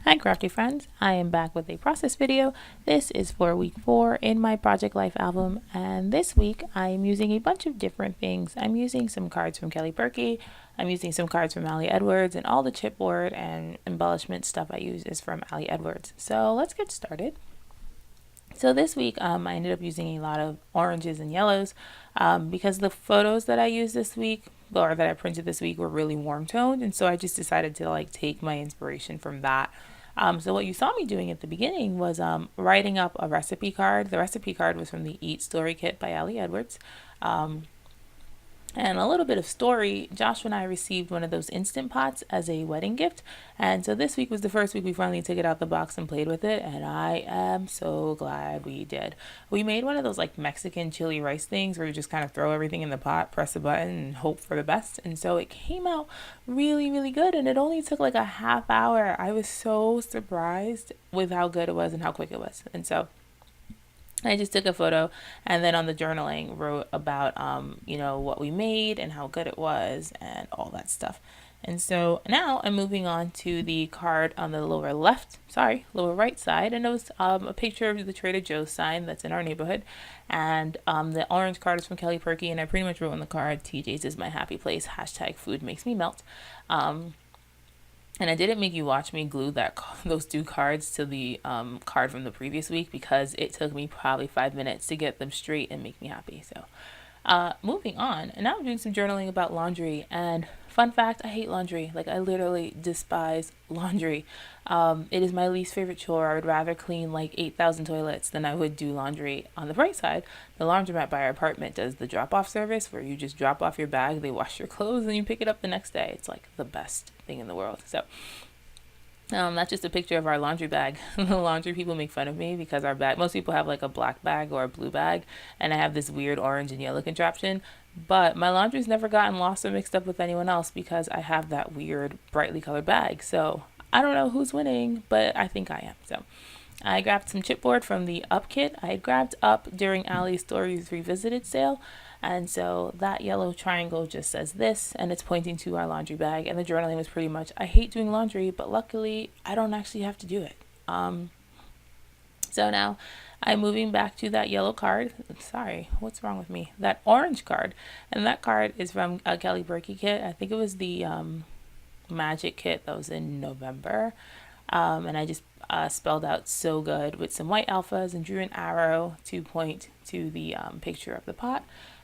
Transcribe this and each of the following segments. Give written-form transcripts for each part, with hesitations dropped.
Hi crafty friends, I am back with a process video. This is for week 4 in my Project Life album, and this week I am using a bunch of different things. I'm using some cards from Kelly Purkey, I'm using some cards from Ali Edwards, and all the chipboard and embellishment stuff I use is from Ali Edwards. So let's get started. So this week I ended up using a lot of oranges and yellows because the photos that I used this week or that I printed this week were really warm toned, and so I just decided to take my inspiration from that. So what you saw me doing at the beginning was writing up a recipe card. The recipe card was from the Eat Story Kit by Ali Edwards. And a little bit of story, Joshua and I received one of those Instant Pots as a wedding gift. And so this week was the first week we finally took it out the box and played with it. And I am so glad we did. We made one of those Mexican chili rice things where you just kind of throw everything in the pot, press a button, and hope for the best. And so it came out really, really good. And it only took a half hour. I was so surprised with how good it was and how quick it was. And so I just took a photo and then on the journaling wrote about, what we made and how good it was and all that stuff. And so now I'm moving on to the card on the lower right side. And it was a picture of the Trader Joe's sign that's in our neighborhood. And the orange card is from Kelly Purkey. And I pretty much wrote on the card, TJ's is my happy place, #food makes me melt. And I didn't make you watch me glue those two cards to the card from the previous week because it took me probably 5 minutes to get them straight and make me happy. So moving on, and now I'm doing some journaling about laundry. And fun fact, I hate laundry. I literally despise laundry. It is my least favorite chore. I would rather clean 8,000 toilets than I would do laundry. On the bright side, the laundromat by our apartment does the drop-off service where you just drop off your bag, they wash your clothes, and you pick it up the next day. It's the best thing in the world. So that's just a picture of our laundry bag. The laundry people make fun of me because our bag, most people have a black bag or a blue bag, and I have this weird orange and yellow contraption. But my laundry's never gotten lost or mixed up with anyone else because I have that weird brightly colored bag. So I don't know who's winning, but I think I am. So I grabbed some chipboard from the Up kit. I had grabbed Up during Ali's Stories Revisited sale. And so that yellow triangle just says this, and it's pointing to our laundry bag. And the journaling was pretty much, I hate doing laundry, but luckily I don't actually have to do it. So now I'm moving back to that yellow card. Sorry, what's wrong with me? That orange card. And that card is from a Kelly Purkey kit. I think it was the Magic kit that was in November. And I just spelled out so good with some white alphas and drew an arrow to point to the picture of the pot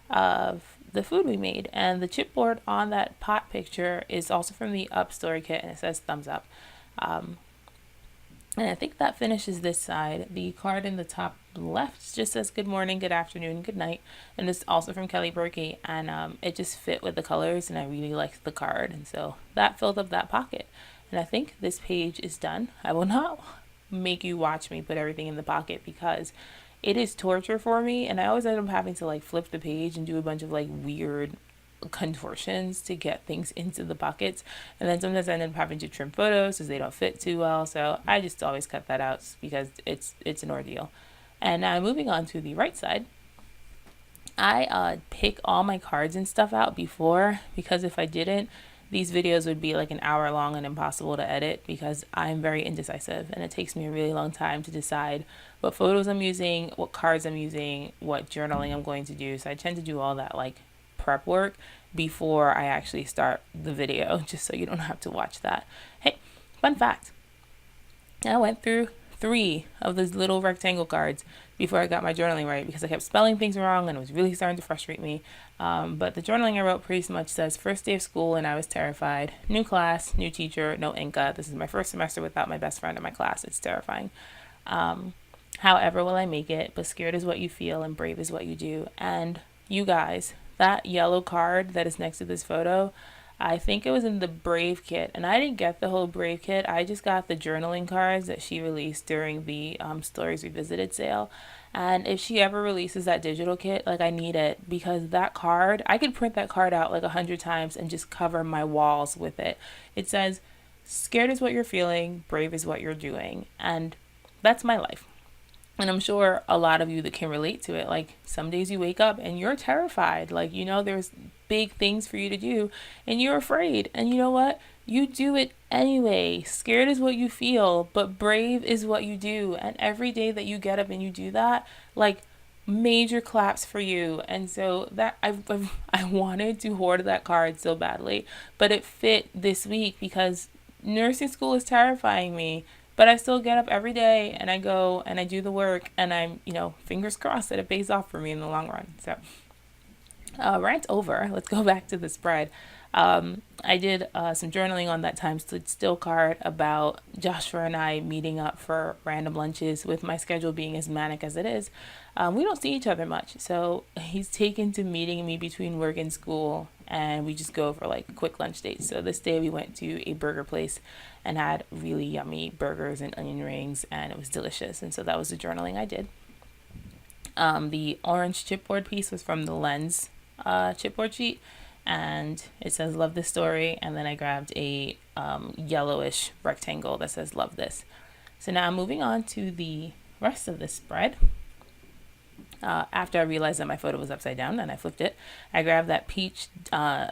of the food we made. And the chipboard on that pot picture is also from the Up Story kit, and it says thumbs up. And I think that finishes this side. The card in the top left just says good morning, good afternoon, good night. And it's also from Kelly Purkey. And it just fit with the colors, and I really liked the card. And so that filled up that pocket. And I think this page is done. I will not make you watch me put everything in the pocket because it is torture for me. And I always end up having to flip the page and do a bunch of weird contortions to get things into the pockets, and then sometimes I end up having to trim photos because they don't fit too well, so I just always cut that out because it's an ordeal. And now moving on to the right side, I pick all my cards and stuff out before, because if I didn't, these videos would be an hour long and impossible to edit because I'm very indecisive and it takes me a really long time to decide what photos I'm using, what cards I'm using, what journaling I'm going to do. So I tend to do all that prep work before I actually start the video, just so you don't have to watch that. Hey, fun fact, I went through 3 of those little rectangle cards before I got my journaling right because I kept spelling things wrong and it was really starting to frustrate me. But the journaling I wrote pretty much says first day of school and I was terrified, new class, new teacher, no Inca. This is my first semester without my best friend in my class. It's terrifying. However will I make it, but scared is what you feel and brave is what you do. And you guys, that yellow card that is next to this photo, I think it was in the Brave kit, and I didn't get the whole Brave kit. I just got the journaling cards that she released during the Stories Revisited sale. And if she ever releases that digital kit, I need it, because that card, I could print that card out 100 times and just cover my walls with it. It says, scared is what you're feeling, brave is what you're doing. And that's my life. And I'm sure a lot of you that can relate to it. Some days you wake up and you're terrified. There's big things for you to do and you're afraid. And you know what? you do it anyway. Scared is what you feel, but brave is what you do. And every day that you get up and you do that, like, major claps for you. And so that I wanted to hoard that card so badly, but it fit this week because nursing school is terrifying me. But I still get up every day and I go and I do the work, and I'm, fingers crossed that it pays off for me in the long run. So rant over. Let's go back to the spread. I did some journaling on that time stood still card about Joshua and I meeting up for random lunches. With my schedule being as manic as it is, we don't see each other much. So he's taken to meeting me between work and school, and we just go for like quick lunch dates. So this day we went to a burger place and had really yummy burgers and onion rings, and it was delicious. And so that was the journaling I did. The orange chipboard piece was from the Lens chipboard sheet, and it says love this story, and then I grabbed a yellowish rectangle that says love this. So now I'm moving on to the rest of this spread. After I realized that my photo was upside down and I flipped it, I grabbed that peach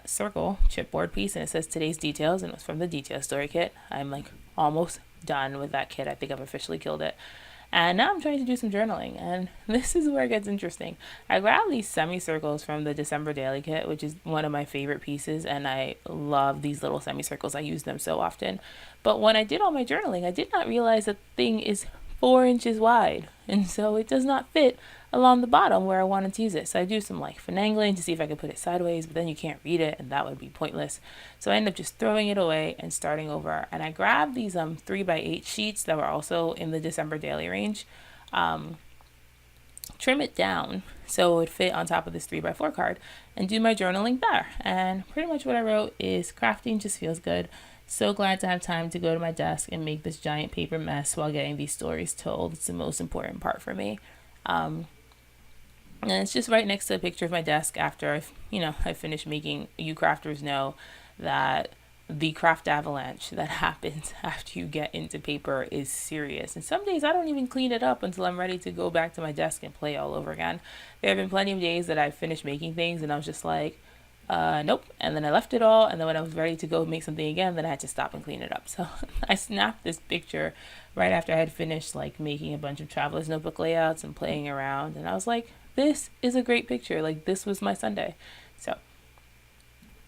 circle chipboard piece, and it says today's details, and it was from the detail story kit. I'm like almost done with that kit. I think I've officially killed it. And now I'm trying to do some journaling, and this is where it gets interesting. I grabbed these semicircles from the December Daily Kit, which is one of my favorite pieces, and I love these little semicircles. I use them so often. But when I did all my journaling, I did not realize that the thing is 4 inches wide, and so it does not fit along the bottom where I wanted to use it. So I do some like finagling to see if I could put it sideways, but then you can't read it and that would be pointless. So I end up just throwing it away and starting over. And I grabbed these 3x8 sheets that were also in the December daily range. Trim it down so it would fit on top of this 3x4 card and do my journaling there. And pretty much what I wrote is crafting just feels good. So glad to have time to go to my desk and make this giant paper mess while getting these stories told. It's the most important part for me. And it's just right next to a picture of my desk after I finished making. You crafters know that the craft avalanche that happens after you get into paper is serious. And some days I don't even clean it up until I'm ready to go back to my desk and play all over again. There have been plenty of days that I've finished making things and I was just like, nope. And then I left it all. And then when I was ready to go make something again, then I had to stop and clean it up. So I snapped this picture right after I had finished like making a bunch of traveler's notebook layouts and playing around. And I was like, this is a great picture. Like, this was my Sunday. So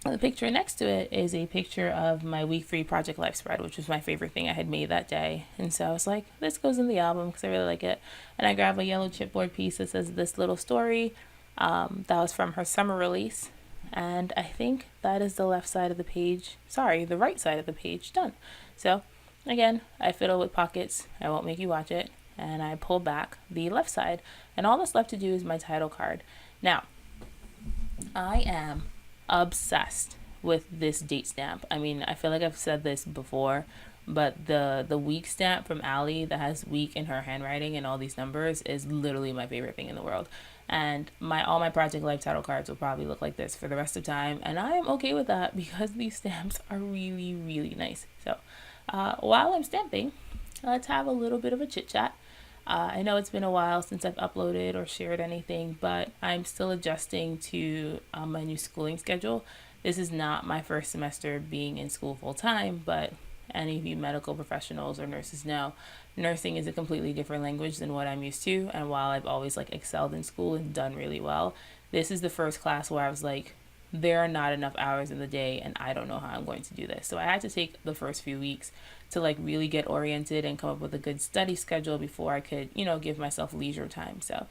the picture next to it is a picture of my week 3 project life spread, which was my favorite thing I had made that day. And so I was like, this goes in the album because I really like it. And I grabbed a yellow chipboard piece that says this little story. That was from her summer release. And I think that is the left side of the page. Sorry, the right side of the page done. So again, I fiddle with pockets. I won't make you watch it. And I pull back the left side. And all that's left to do is my title card. Now, I am obsessed with this date stamp. I mean, I feel like I've said this before, but the week stamp from Allie that has week in her handwriting and all these numbers is literally my favorite thing in the world. And all my project life title cards will probably look like this for the rest of time, and I am okay with that because these stamps are really, really nice. So while I'm stamping, let's have a little bit of a chit chat. I know it's been a while since I've uploaded or shared anything, but I'm still adjusting to my new schooling schedule. This is not my first semester being in school full time, but any of you medical professionals or nurses know nursing is a completely different language than what I'm used to. And while I've always like excelled in school and done really well, this is the first class where I was like, there are not enough hours in the day and I don't know how I'm going to do this. So I had to take the first few weeks to like really get oriented and come up with a good study schedule before I could, give myself leisure time. So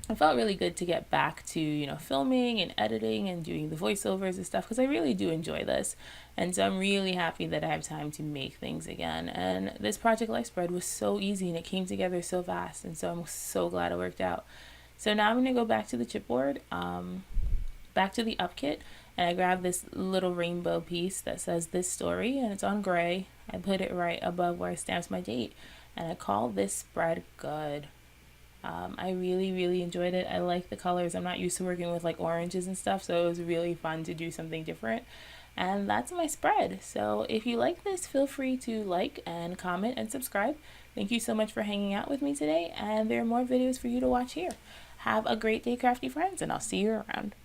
it felt really good to get back to, filming and editing and doing the voiceovers and stuff because I really do enjoy this. And so I'm really happy that I have time to make things again. And this project life spread was so easy and it came together so fast. And so I'm so glad it worked out. So now I'm going to go back to the chipboard, back to the up kit, and I grabbed this little rainbow piece that says this story, and it's on gray. I put it right above where I stamped my date, and I call this spread good. I really, really enjoyed it. I like the colors. I'm not used to working with like oranges and stuff, so it was really fun to do something different. And that's my spread. So if you like this, feel free to like and comment and subscribe. Thank you so much for hanging out with me today, and there are more videos for you to watch here. Have a great day, crafty friends, and I'll see you around.